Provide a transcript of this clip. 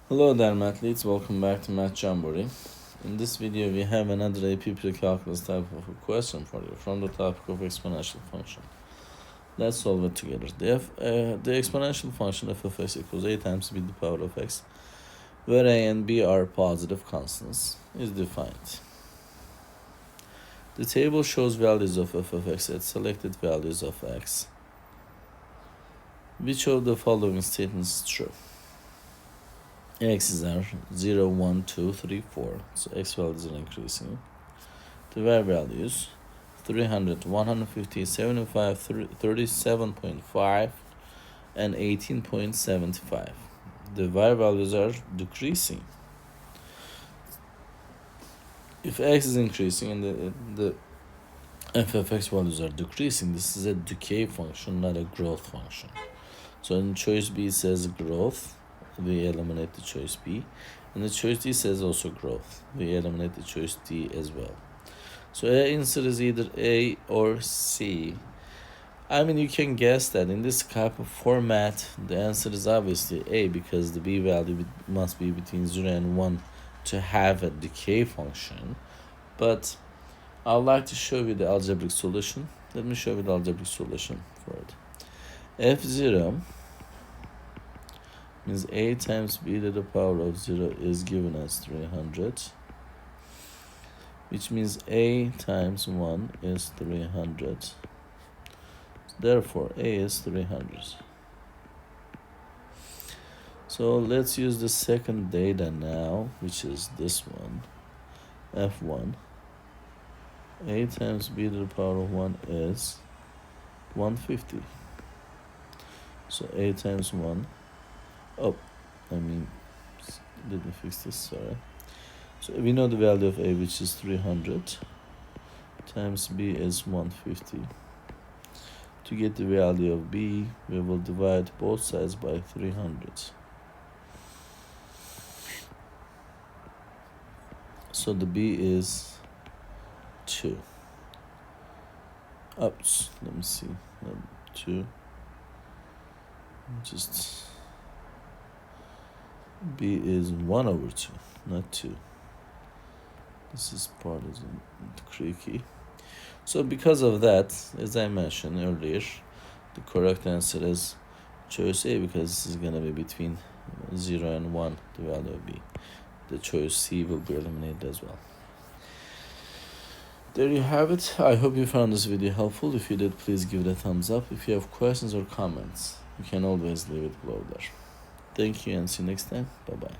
Hello there, mathletes. Welcome back to Math Jamboree. In this video, we have another AP Precalculus type of a question for you from the topic of exponential function. Let's solve it together. The exponential function f of x equals a times b to the power of x, where a and b are positive constants, is defined. The table shows values of f of x at selected values of x. Which of the following statements is true? X's are 0, 1, 2, 3, 4. So x values are increasing. The y values 300, 150, 75, 37.5, and 18.75. The y values are decreasing. If x is increasing and the f of x values are decreasing, this is a decay function, not a growth function. So in choice B it says growth. We eliminate the choice B, and the choice D says also growth. We eliminate the choice D as well. So A answer is either A or C. I mean, you can guess that in this type of format, the answer is obviously A, because the B value must be between 0 and 1 to have a decay function. But I would like to show you the algebraic solution. Let me show you the algebraic solution for it. F0 means a times b to the power of 0 is given as 300, which means a times 1 is 300. Therefore, a is 300. So let's use the second data now, which is this one, f1. A times b to the power of 1 is 150. So a times 1. Didn't fix this, sorry. So we know the value of a, which is 300, times b is 150. To get the value of b, we will divide both sides by 300. So the b is 2. Oops, let me see. 2. B is 1 over 2, not 2. This part is creaky. So because of that, as I mentioned earlier, the correct answer is choice A, because this is going to be between 0 and 1, the value of B. The choice C will be eliminated as well. There you have it. I hope you found this video helpful. If you did, please give it a thumbs up. If you have questions or comments, you can always leave it below there. Thank you and see you next time. Bye-bye.